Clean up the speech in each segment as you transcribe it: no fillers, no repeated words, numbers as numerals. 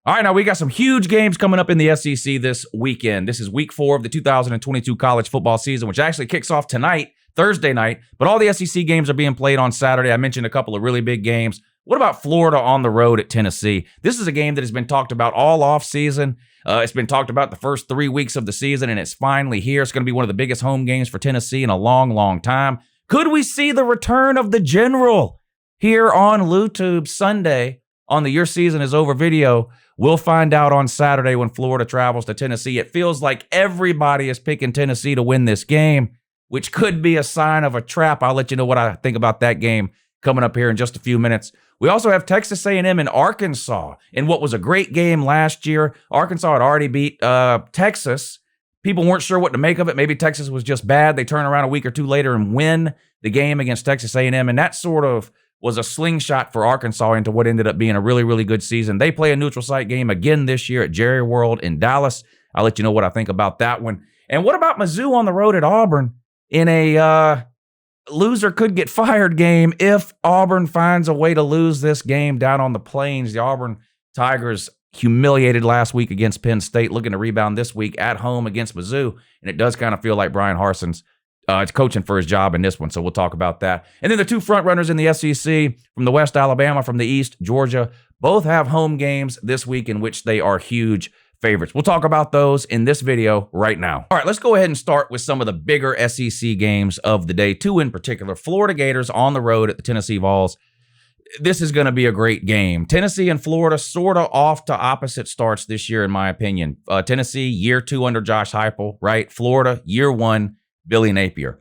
All right, now we got some huge games coming up in the SEC this weekend. This is week 4 of the 2022 college football season, which actually kicks off tonight, Thursday night. But all the SEC games are being played on Saturday. I mentioned a couple of really big games. What about Florida on the road at Tennessee? This is a game that has been talked about all offseason. It's been talked about the first 3 weeks of the season, and it's finally here. It's going to be one of the biggest home games for Tennessee in a long, long time. Could we see the return of the General here on LouTube Sunday on the Your Season Is Over video? We'll find out on Saturday when Florida travels to Tennessee. It feels like everybody is picking Tennessee to win this game, which could be a sign of a trap. I'll let you know what I think about that game coming up here in just a few minutes. We also have Texas A&M and Arkansas in what was a great game last year. Arkansas had already beat Texas. People weren't sure what to make of it. Maybe Texas was just bad. They turn around a week or two later and win the game against Texas A&M, and that sort of was a slingshot for Arkansas into what ended up being a really, really good season. They play a neutral site game again this year at Jerry World in Dallas. I'll let you know what I think about that one. And what about Mizzou on the road at Auburn in a loser could get fired game if Auburn finds a way to lose this game down on the plains? The Auburn Tigers humiliated last week against Penn State, looking to rebound this week at home against Mizzou. And it does kind of feel like Brian Harson's coaching for his job in this one, so we'll talk about that. And then the two front runners in the SEC from the West, Alabama, from the East, Georgia, both have home games this week in which they are huge favorites. We'll talk about those in this video right now. All right, let's go ahead and start with some of the bigger SEC games of the day, two in particular. Florida Gators on the road at the Tennessee Vols. This is going to be a great game. Tennessee and Florida sort of off to opposite starts this year, in my opinion. Tennessee, year 2 under Josh Heupel, right? Florida, year 1, Billy Napier.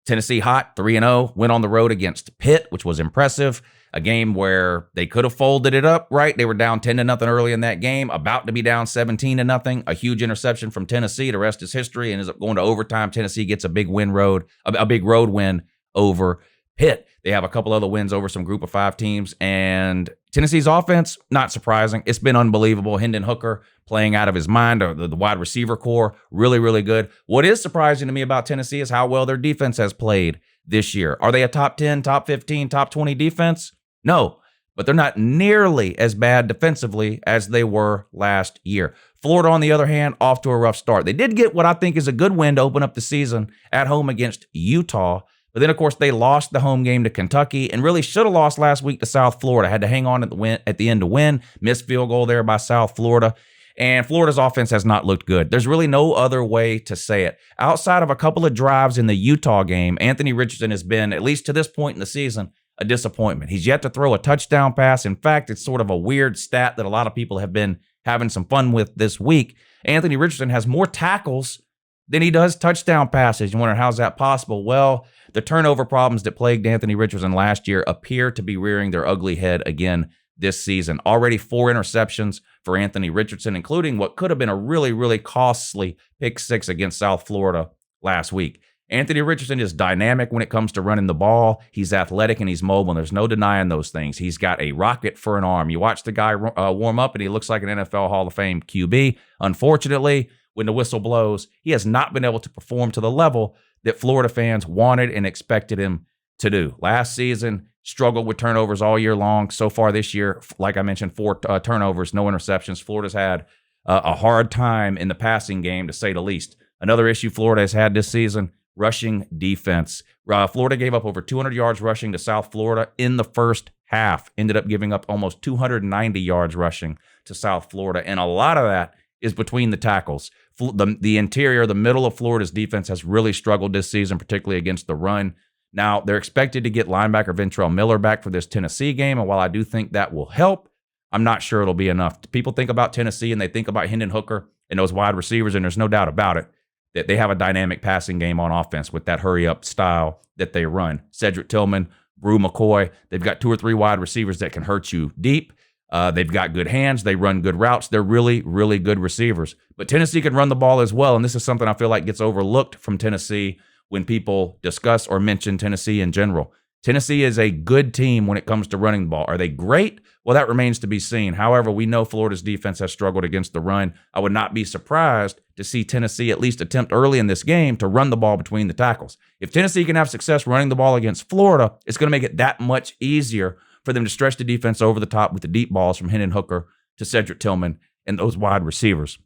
Tennessee hot, 3-0, went on the road against Pitt, which was impressive. A game where they could have folded it up, right? They were down 10-0 early in that game, about to be down 17-0. A huge interception from Tennessee. The rest is history, and ends up going to overtime. Tennessee gets a big road win over Pitt. They have a couple other wins over some group of 5 teams, and Tennessee's offense, not surprising. It's been unbelievable. Hendon Hooker playing out of his mind. The wide receiver core, really, really good. What is surprising to me about Tennessee is how well their defense has played this year. Are they a top 10, top 15, top 20 defense? No, but they're not nearly as bad defensively as they were last year. Florida, on the other hand, off to a rough start. They did get what I think is a good win to open up the season at home against Utah. But then, of course, they lost the home game to Kentucky and really should have lost last week to South Florida. Had to hang on at the end to win. Missed field goal there by South Florida. And Florida's offense has not looked good. There's really no other way to say it. Outside of a couple of drives in the Utah game, Anthony Richardson has been, at least to this point in the season, a disappointment. He's yet to throw a touchdown pass. In fact, it's sort of a weird stat that a lot of people have been having some fun with this week. Anthony Richardson has more tackles than he does touchdown passes. You wonder, how's that possible? Well, the turnover problems that plagued Anthony Richardson last year appear to be rearing their ugly head again this season. Already 4 interceptions for Anthony Richardson, including what could have been a really, really costly pick 6 against South Florida last week. Anthony Richardson is dynamic when it comes to running the ball. He's athletic and he's mobile, and there's no denying those things. He's got a rocket for an arm. You watch the guy warm up, and he looks like an NFL Hall of Fame QB. Unfortunately, when the whistle blows, he has not been able to perform to the level that Florida fans wanted and expected him to do. Last season, struggled with turnovers all year long. So far this year, like I mentioned, 4 turnovers, no interceptions. Florida's had a hard time in the passing game, to say the least. Another issue Florida has had this season, rushing defense. Florida gave up over 200 yards rushing to South Florida in the first half. Ended up giving up almost 290 yards rushing to South Florida, and a lot of that is between the tackles. The interior, the middle of Florida's defense has really struggled this season, particularly against the run. Now, they're expected to get linebacker Ventrell Miller back for this Tennessee game, and while I do think that will help, I'm not sure it'll be enough. People think about Tennessee, and they think about Hendon Hooker and those wide receivers, and there's no doubt about it that they have a dynamic passing game on offense with that hurry-up style that they run. Cedric Tillman, Brew McCoy, they've got 2 or 3 wide receivers that can hurt you deep. They've got good hands. They run good routes. They're really, really good receivers. But Tennessee can run the ball as well, and this is something I feel like gets overlooked from Tennessee when people discuss or mention Tennessee in general. Tennessee is a good team when it comes to running the ball. Are they great? Well, that remains to be seen. However, we know Florida's defense has struggled against the run. I would not be surprised to see Tennessee at least attempt early in this game to run the ball between the tackles. If Tennessee can have success running the ball against Florida, it's going to make it that much easier for them to stretch the defense over the top with the deep balls from Hendon Hooker to Cedric Tillman and those wide receivers.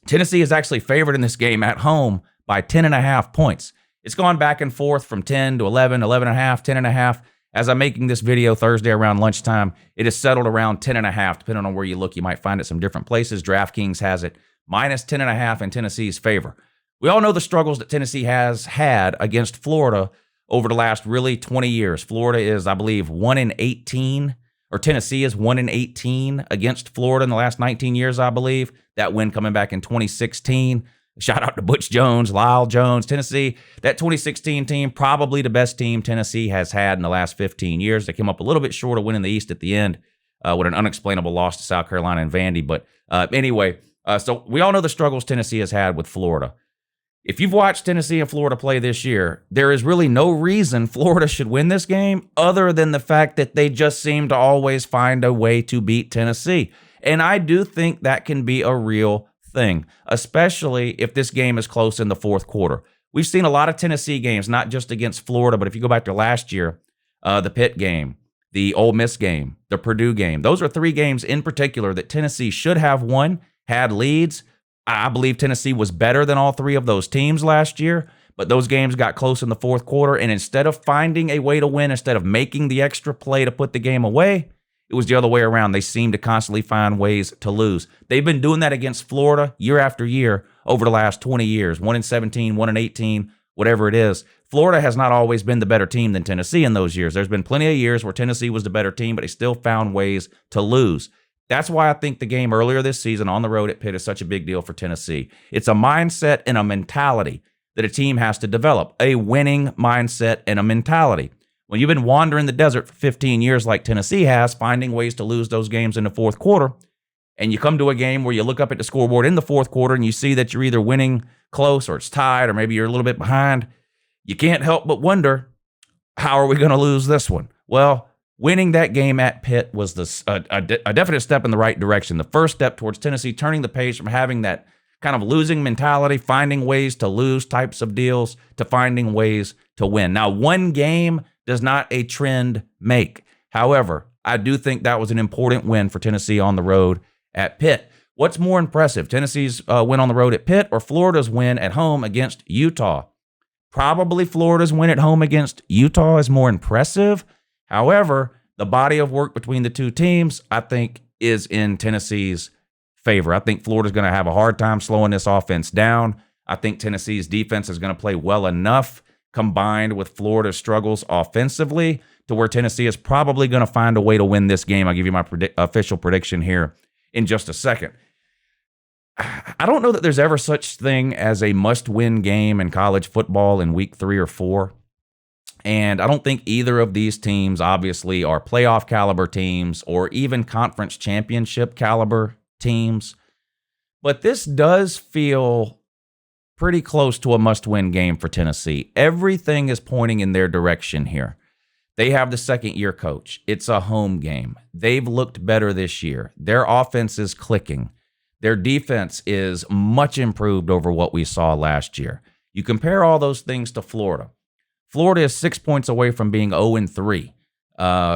Tennessee is actually favored in this game at home by 10.5 points. It's gone back and forth from 10 to 11, 11.5, 10.5. As I'm making this video Thursday around lunchtime, it is settled around 10.5. Depending on where you look, you might find it some different places. DraftKings has it minus 10.5 in Tennessee's favor. We all know the struggles that Tennessee has had against Florida over the last really 20 years. Florida is, I believe, 1-18, or Tennessee is 1-18 against Florida in the last 19 years, I believe. That win coming back in 2016. Shout out to Butch Jones, Lyle Jones. Tennessee, that 2016 team, probably the best team Tennessee has had in the last 15 years. They came up a little bit short of winning the East at the end with an unexplainable loss to South Carolina and Vandy. But anyway, so we all know the struggles Tennessee has had with Florida. If you've watched Tennessee and Florida play this year, there is really no reason Florida should win this game other than the fact that they just seem to always find a way to beat Tennessee. And I do think that can be a real thing, especially if this game is close in the fourth quarter. We've seen a lot of Tennessee games, not just against Florida, but if you go back to last year, the Pitt game, the Ole Miss game, the Purdue game. Those are three games in particular that Tennessee should have won, had leads. I believe Tennessee was better than all three of those teams last year, but those games got close in the fourth quarter, and instead of finding a way to win, instead of making the extra play to put the game away, it was the other way around. They seem to constantly find ways to lose. They've been doing that against Florida year after year over the last 20 years, 1-17, 1-18, whatever it is. Florida has not always been the better team than Tennessee in those years. There's been plenty of years where Tennessee was the better team, but they still found ways to lose. That's why I think the game earlier this season on the road at Pitt is such a big deal for Tennessee. It's a mindset and a mentality that a team has to develop, a winning mindset and a mentality. When you've been wandering the desert for 15 years like Tennessee has, finding ways to lose those games in the fourth quarter, and you come to a game where you look up at the scoreboard in the fourth quarter and you see that you're either winning close or it's tied or maybe you're a little bit behind, you can't help but wonder, how are we going to lose this one? Well, winning that game at Pitt was a definite step in the right direction. The first step towards Tennessee turning the page from having that kind of losing mentality, finding ways to lose types of deals, to finding ways to win. Now, one game does not a trend make. However, I do think that was an important win for Tennessee on the road at Pitt. What's more impressive, Tennessee's win on the road at Pitt or Florida's win at home against Utah? Probably Florida's win at home against Utah is more impressive. However, the body of work between the two teams, I think, is in Tennessee's favor. I think Florida's going to have a hard time slowing this offense down. I think Tennessee's defense is going to play well enough combined with Florida's struggles offensively to where Tennessee is probably going to find a way to win this game. I'll give you my official prediction here in just a second. I don't know that there's ever such thing as a must-win game in college football in week 3 or 4. And I don't think either of these teams obviously are playoff caliber teams or even conference championship caliber teams. But this does feel pretty close to a must-win game for Tennessee. Everything is pointing in their direction here. They have the second-year coach. It's a home game. They've looked better this year. Their offense is clicking. Their defense is much improved over what we saw last year. You compare all those things to Florida. Florida is 6 points away from being 0-3.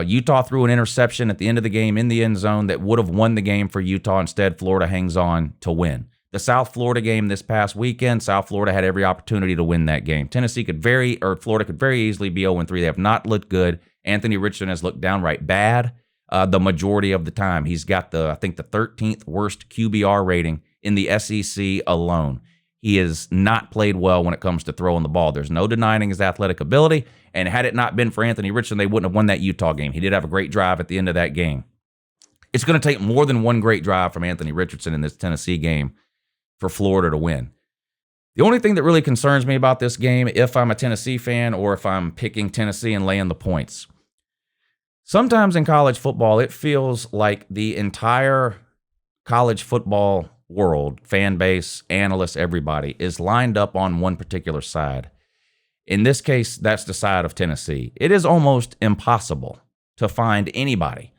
Utah threw an interception at the end of the game in the end zone that would have won the game for Utah. Instead, Florida hangs on to win. The South Florida game this past weekend, South Florida had every opportunity to win that game. Florida could very easily be 0-3. They have not looked good. Anthony Richardson has looked downright bad the majority of the time. He's got I think the 13th worst QBR rating in the SEC alone. He has not played well when it comes to throwing the ball. There's no denying his athletic ability, and had it not been for Anthony Richardson, they wouldn't have won that Utah game. He did have a great drive at the end of that game. It's going to take more than one great drive from Anthony Richardson in this Tennessee game for Florida to win. The only thing that really concerns me about this game, if I'm a Tennessee fan or if I'm picking Tennessee and laying the points, sometimes in college football, it feels like the entire college football world, fan base, analysts, everybody is lined up on one particular side. In this case, that's the side of Tennessee. It is almost impossible to find anybody,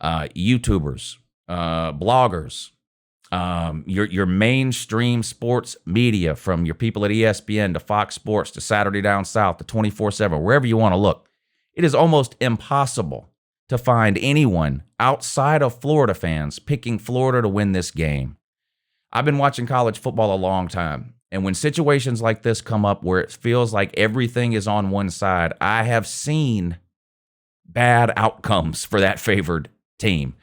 YouTubers, bloggers, your mainstream sports media, from your people at ESPN to Fox Sports to Saturday Down South to 24/7, wherever you want to look. It is almost impossible to find anyone outside of Florida fans picking Florida to win this game. I've been watching college football a long time, and when situations like this come up where it feels like everything is on one side, I have seen bad outcomes for that favored team.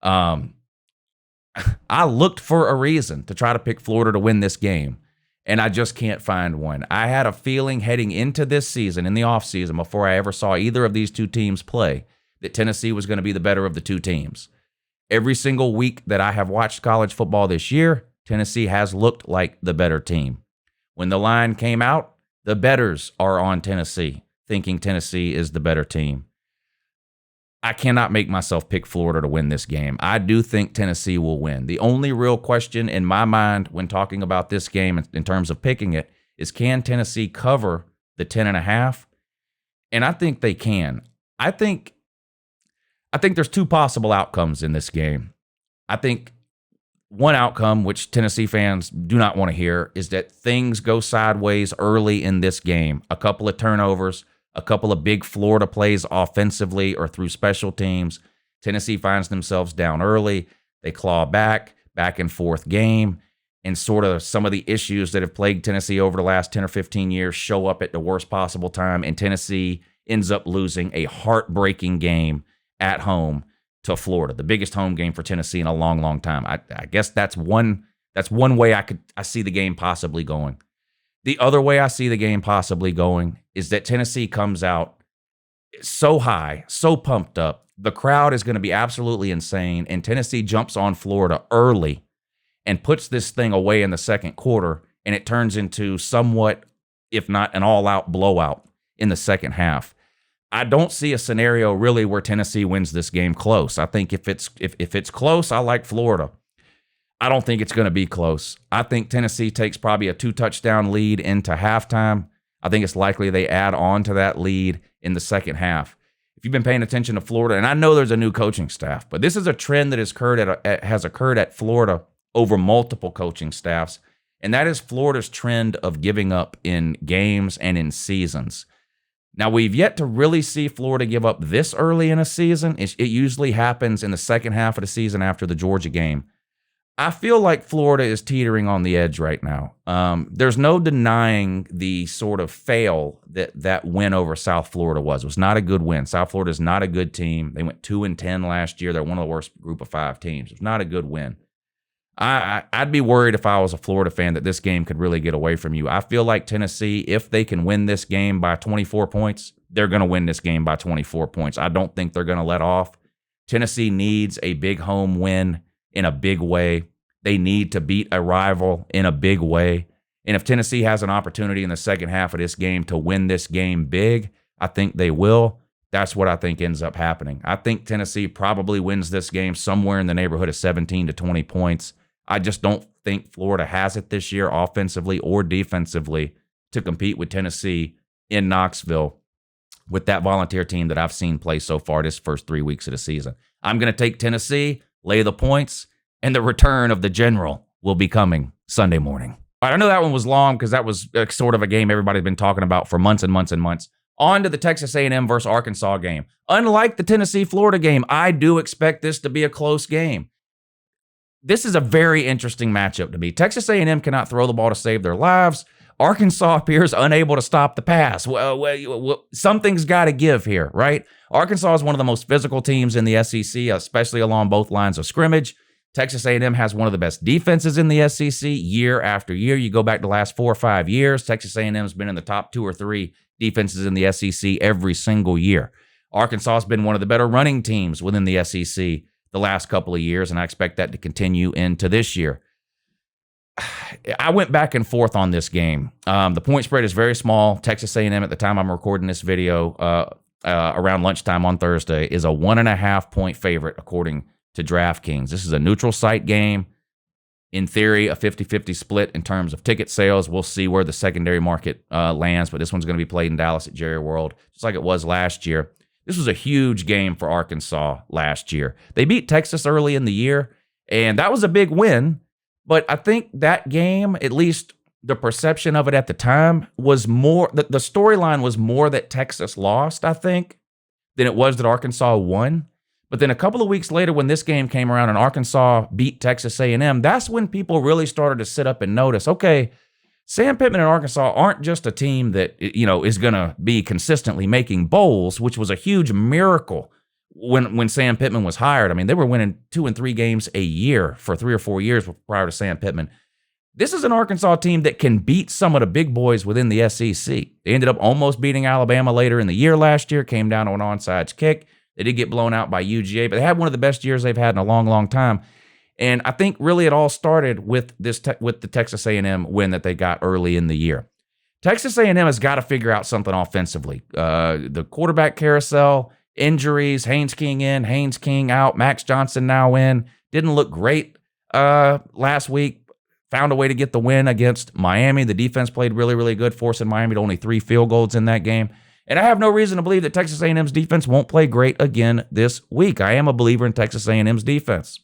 I looked for a reason to try to pick Florida to win this game, and I just can't find one. I had a feeling heading into this season, in the offseason, before I ever saw either of these two teams play, that Tennessee was going to be the better of the two teams. Every single week that I have watched college football this year, Tennessee has looked like the better team. When the line came out, the bettors are on Tennessee, thinking Tennessee is the better team. I cannot make myself pick Florida to win this game. I do think Tennessee will win. The only real question in my mind when talking about this game in terms of picking it is, can Tennessee cover the 10.5? And I think they can. I think there's two possible outcomes in this game. I think one outcome, which Tennessee fans do not want to hear, is that things go sideways early in this game. A couple of turnovers, a couple of big Florida plays offensively or through special teams. Tennessee finds themselves down early. They claw back and forth game, and sort of some of the issues that have plagued Tennessee over the last 10 or 15 years show up at the worst possible time, and Tennessee ends up losing a heartbreaking game at home to Florida, the biggest home game for Tennessee in a long, long time. I guess that's one way I see the game possibly going. The other way I see the game possibly going is that Tennessee comes out so high, so pumped up. The crowd is going to be absolutely insane, and Tennessee jumps on Florida early and puts this thing away in the second quarter, and it turns into somewhat, if not an all-out blowout in the second half. I don't see a scenario really where Tennessee wins this game close. I think if it's close, I like Florida. I don't think it's going to be close. I think Tennessee takes probably a 2-touchdown lead into halftime. I think it's likely they add on to that lead in the second half. If you've been paying attention to Florida, and I know there's a new coaching staff, but this is a trend that has occurred at Florida over multiple coaching staffs, and that is Florida's trend of giving up in games and in seasons. Now, we've yet to really see Florida give up this early in a season. It usually happens in the second half of the season after the Georgia game. I feel like Florida is teetering on the edge right now. There's no denying the sort of fail that win over South Florida was. It was not a good win. South Florida is not a good team. They went 2-10 last year. They're one of the worst group of 5 teams. It was not a good win. I'd be worried if I was a Florida fan that this game could really get away from you. I feel like Tennessee, if they can win this game by 24 points, they're going to win this game by 24 points. I don't think they're going to let off. Tennessee needs a big home win in a big way. They need to beat a rival in a big way. And if Tennessee has an opportunity in the second half of this game to win this game big, I think they will. That's what I think ends up happening. I think Tennessee probably wins this game somewhere in the neighborhood of 17 to 20 points. I just don't think Florida has it this year offensively or defensively to compete with Tennessee in Knoxville with that Volunteer team that I've seen play so far this first 3 weeks of the season. I'm going to take Tennessee, lay the points, and the return of the General will be coming Sunday morning. All right, I know that one was long because that was sort of a game everybody's been talking about for months and months and months. On to the Texas A&M versus Arkansas game. Unlike the Tennessee-Florida game, I do expect this to be a close game. This is a very interesting matchup to me. Texas A&M cannot throw the ball to save their lives. Arkansas appears unable to stop the pass. Well, something's got to give here, right? Arkansas is one of the most physical teams in the SEC, especially along both lines of scrimmage. Texas A&M has one of the best defenses in the SEC year after year. You go back the last 4 or 5 years, Texas A&M has been in the top 2 or 3 defenses in the SEC every single year. Arkansas has been one of the better running teams within the SEC the last couple of years, and I expect that to continue into this year. I went back and forth on this game. The point spread is very small. Texas A&M, at the time I'm recording this video, around lunchtime on Thursday, is a 1.5-point favorite according to DraftKings. This is a neutral site game. In theory, a 50-50 split in terms of ticket sales. We'll see where the secondary market lands, but this one's going to be played in Dallas at Jerry World, just like it was last year. This was a huge game for Arkansas last year. They beat Texas early in the year, and that was a big win, but I think that game, at least the perception of it at the time, was more, the storyline was more that Texas lost, I think, than it was that Arkansas won. But then a couple of weeks later, when this game came around and Arkansas beat Texas A&M, that's when people really started to sit up and notice, okay, Sam Pittman and Arkansas aren't just a team that, is going to be consistently making bowls, which was a huge miracle when Sam Pittman was hired. I mean, they were winning 2 and 3 games a year for 3 or 4 years prior to Sam Pittman. This is an Arkansas team that can beat some of the big boys within the SEC. They ended up almost beating Alabama later in the year last year, came down to an onside kick. They did get blown out by UGA, but they had one of the best years they've had in a long, long time. And I think really it all started with with the Texas A&M win that they got early in the year. Texas A&M has got to figure out something offensively. The quarterback carousel, injuries, Haynes King in, Haynes King out, Max Johnson now in. Didn't look great last week. Found a way to get the win against Miami. The defense played really, really good, forcing Miami to only 3 field goals in that game. And I have no reason to believe that Texas A&M's defense won't play great again this week. I am a believer in Texas A&M's defense.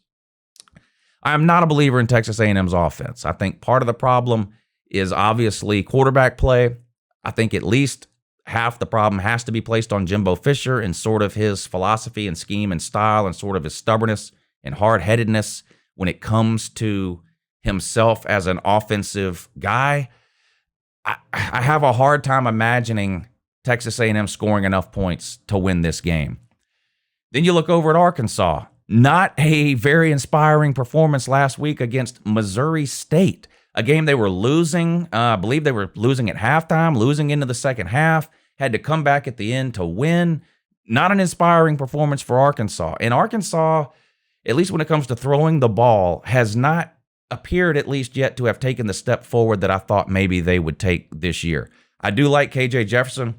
I am not a believer in Texas A&M's offense. I think part of the problem is obviously quarterback play. I think at least half the problem has to be placed on Jimbo Fisher and sort of his philosophy and scheme and style and sort of his stubbornness and hard-headedness when it comes to himself as an offensive guy. I have a hard time imagining Texas A&M scoring enough points to win this game. Then you look over at Arkansas. Not a very inspiring performance last week against Missouri State, a game they were losing. I believe they were losing at halftime, losing into the second half, had to come back at the end to win. Not an inspiring performance for Arkansas. And Arkansas, at least when it comes to throwing the ball, has not appeared at least yet to have taken the step forward that I thought maybe they would take this year. I do like KJ Jefferson.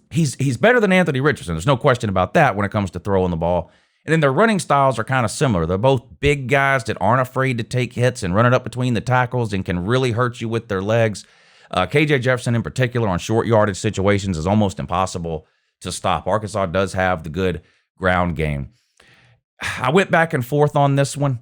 He's better than Anthony Richardson. There's no question about that when it comes to throwing the ball. And then their running styles are kind of similar. They're both big guys that aren't afraid to take hits and run it up between the tackles and can really hurt you with their legs. KJ Jefferson in particular on short yardage situations is almost impossible to stop. Arkansas does have the good ground game. I went back and forth on this one.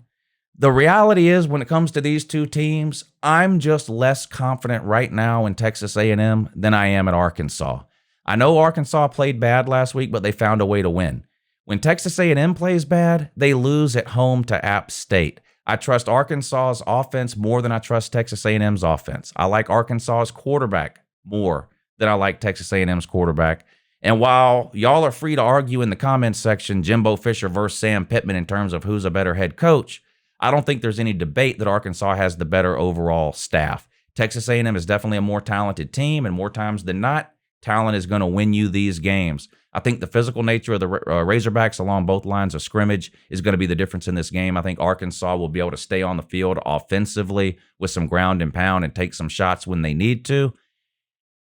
The reality is when it comes to these two teams, I'm just less confident right now in Texas A&M than I am at Arkansas. I know Arkansas played bad last week, but they found a way to win. When Texas A&M plays bad, they lose at home to App State. I trust Arkansas's offense more than I trust Texas A&M's offense. I like Arkansas's quarterback more than I like Texas A&M's quarterback. And while y'all are free to argue in the comments section, Jimbo Fisher versus Sam Pittman in terms of who's a better head coach, I don't think there's any debate that Arkansas has the better overall staff. Texas A&M is definitely a more talented team, and more times than not, talent is going to win you these games. I think the physical nature of the Razorbacks along both lines of scrimmage is going to be the difference in this game. I think Arkansas will be able to stay on the field offensively with some ground and pound and take some shots when they need to.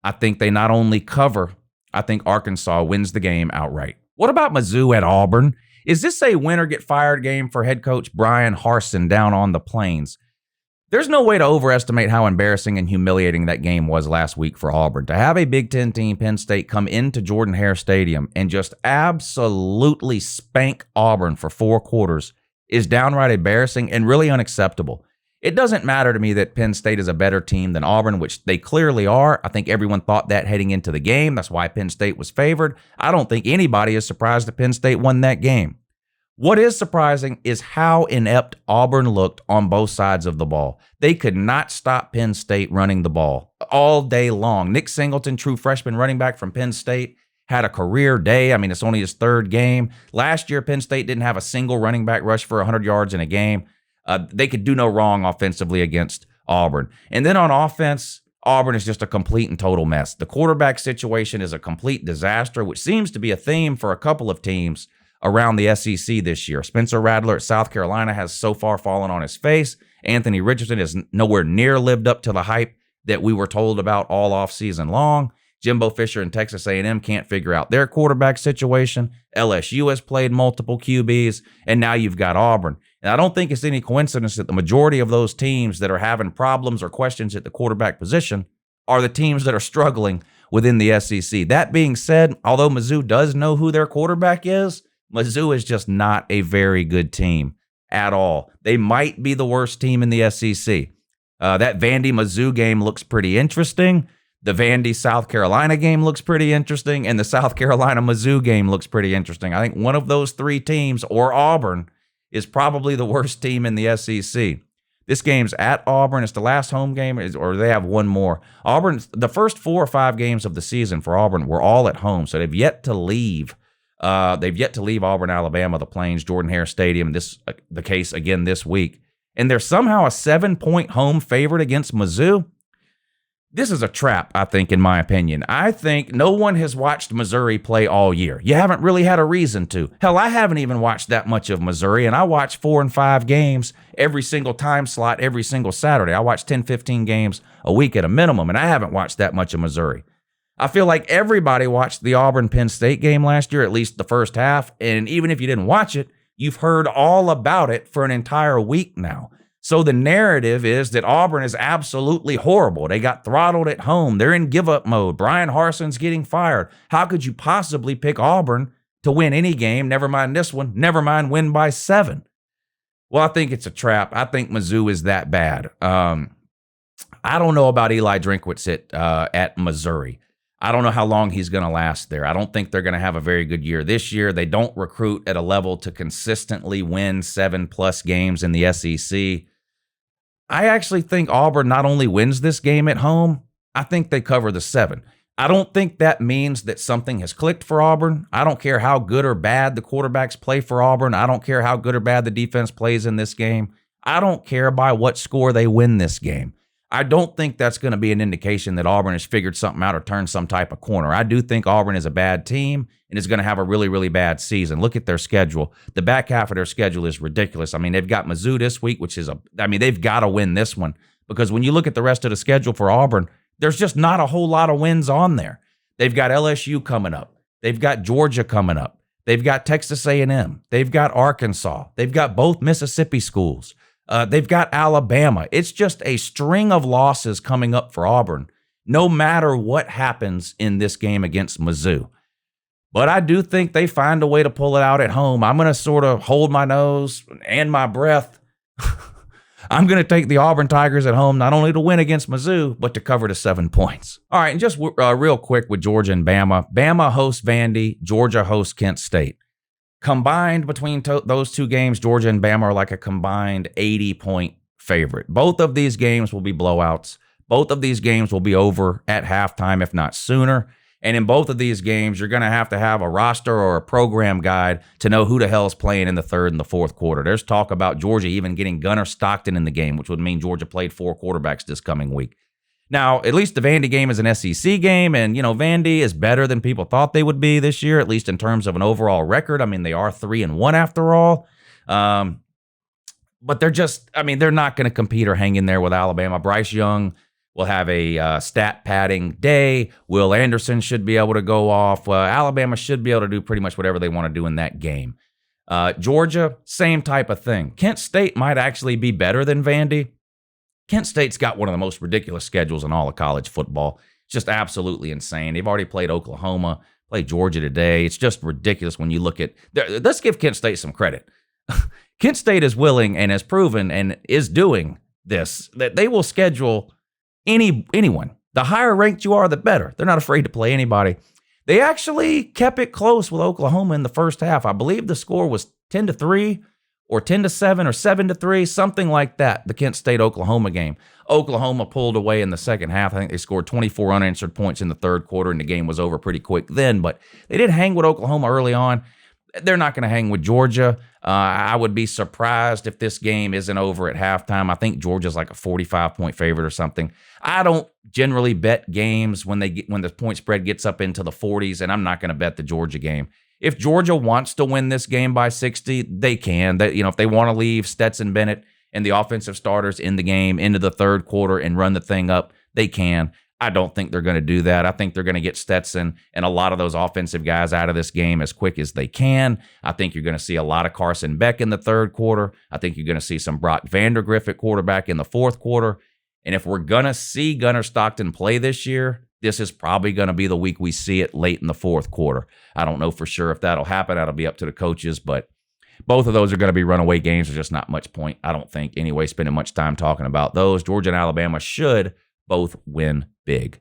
I think they not only cover, I think Arkansas wins the game outright. What about Mizzou at Auburn? Is this a win or get fired game for head coach Brian Harsin down on the Plains? There's no way to overestimate how embarrassing and humiliating that game was last week for Auburn. To have a Big Ten team, Penn State, come into Jordan-Hare Stadium and just absolutely spank Auburn for 4 quarters is downright embarrassing and really unacceptable. It doesn't matter to me that Penn State is a better team than Auburn, which they clearly are. I think everyone thought that heading into the game. That's why Penn State was favored. I don't think anybody is surprised that Penn State won that game. What is surprising is how inept Auburn looked on both sides of the ball. They could not stop Penn State running the ball all day long. Nick Singleton, true freshman running back from Penn State, had a career day. I mean, it's only his 3rd game. Last year, Penn State didn't have a single running back rush for 100 yards in a game. They could do no wrong offensively against Auburn. And then on offense, Auburn is just a complete and total mess. The quarterback situation is a complete disaster, which seems to be a theme for a couple of teams around the SEC this year. Spencer Rattler at South Carolina has so far fallen on his face. Anthony Richardson has nowhere near lived up to the hype that we were told about all offseason long. Jimbo Fisher and Texas A&M can't figure out their quarterback situation. LSU has played multiple QBs, and now you've got Auburn. And I don't think it's any coincidence that the majority of those teams that are having problems or questions at the quarterback position are the teams that are struggling within the SEC. That being said, although Mizzou does know who their quarterback is, Mizzou is just not a very good team at all. They might be the worst team in the SEC. That Vandy-Mizzou game looks pretty interesting. The Vandy South Carolina game looks pretty interesting, and the South Carolina Mizzou game looks pretty interesting. I think one of those three teams, or Auburn, is probably the worst team in the SEC. This game's at Auburn. It's the last home game, or they have one more. Auburn, the first 4 or 5 games of the season for Auburn were all at home, so they've yet to leave. They've yet to leave Auburn, Alabama, the Plains, Jordan-Hare Stadium. This the case again this week, and they're somehow a 7-point home favorite against Mizzou. This is a trap, I think, in my opinion. I think no one has watched Missouri play all year. You haven't really had a reason to. Hell, I haven't even watched that much of Missouri, and I watch 4 and 5 games every single time slot, every single Saturday. I watch 10, 15 games a week at a minimum, and I haven't watched that much of Missouri. I feel like everybody watched the Auburn-Penn State game last year, at least the first half, and even if you didn't watch it, you've heard all about it for an entire week now. So the narrative is that Auburn is absolutely horrible. They got throttled at home. They're in give-up mode. Brian Harson's getting fired. How could you possibly pick Auburn to win any game, never mind this one, never mind win by 7? Well, I think it's a trap. I think Mizzou is that bad. I don't know about Eli Drinkwitz at Missouri. I don't know how long he's going to last there. I don't think they're going to have a very good year this year. They don't recruit at a level to consistently win 7+ games in the SEC. I actually think Auburn not only wins this game at home, I think they cover the 7. I don't think that means that something has clicked for Auburn. I don't care how good or bad the quarterbacks play for Auburn. I don't care how good or bad the defense plays in this game. I don't care by what score they win this game. I don't think that's going to be an indication that Auburn has figured something out or turned some type of corner. I do think Auburn is a bad team and is going to have a really, really bad season. Look at their schedule. The back half of their schedule is ridiculous. I mean, they've got Mizzou this week, which is they've got to win this one, because when you look at the rest of the schedule for Auburn, there's just not a whole lot of wins on there. They've got LSU coming up. They've got Georgia coming up. They've got Texas A&M. They've got Arkansas. They've got both Mississippi schools. They've got Alabama. It's just a string of losses coming up for Auburn, no matter what happens in this game against Mizzou. But I do think they find a way to pull it out at home. I'm going to sort of hold my nose and my breath. I'm going to take the Auburn Tigers at home, not only to win against Mizzou, but to cover the 7 points. All right, and just real quick with Georgia and Bama. Bama hosts Vandy. Georgia hosts Kent State. Combined between those two games, Georgia and Bama are like a combined 80-point favorite. Both of these games will be blowouts. Both of these games will be over at halftime, if not sooner. And in both of these games, you're going to have a roster or a program guide to know who the hell is playing in the third and the fourth quarter. There's talk about Georgia even getting Gunnar Stockton in the game, which would mean Georgia played 4 quarterbacks this coming week. Now, at least the Vandy game is an SEC game, and, Vandy is better than people thought they would be this year, at least in terms of an overall record. I mean, they are 3-1 after all. But they're not going to compete or hang in there with Alabama. Bryce Young will have a stat padding day. Will Anderson should be able to go off. Alabama should be able to do pretty much whatever they want to do in that game. Georgia, same type of thing. Kent State might actually be better than Vandy. Kent State's got one of the most ridiculous schedules in all of college football. It's just absolutely insane. They've already played Oklahoma, played Georgia today. It's just ridiculous when you look at... Let's give Kent State some credit. Kent State is willing and has proven and is doing this, that they will schedule anyone. The higher ranked you are, the better. They're not afraid to play anybody. They actually kept it close with Oklahoma in the first half. I believe the score was 10-3. Or 10-7 or 7-3, something like that, the Kent State-Oklahoma game. Oklahoma pulled away in the second half. I think they scored 24 unanswered points in the third quarter, and the game was over pretty quick then. But they did hang with Oklahoma early on. They're not going to hang with Georgia. I would be surprised if this game isn't over at halftime. I think Georgia's like a 45-point favorite or something. I don't generally bet games when the point spread gets up into the 40s, and I'm not going to bet the Georgia game. If Georgia wants to win this game by 60, they can. If they want to leave Stetson Bennett and the offensive starters in the game into the third quarter and run the thing up, they can. I don't think they're going to do that. I think they're going to get Stetson and a lot of those offensive guys out of this game as quick as they can. I think you're going to see a lot of Carson Beck in the third quarter. I think you're going to see some Brock Vandergriff at quarterback in the fourth quarter. And if we're going to see Gunnar Stockton play this year, this is probably going to be the week we see it late in the fourth quarter. I don't know for sure if that'll happen. That'll be up to the coaches, but both of those are going to be runaway games. There's just not much point, I don't think, anyway, spending much time talking about those. Georgia and Alabama should both win big.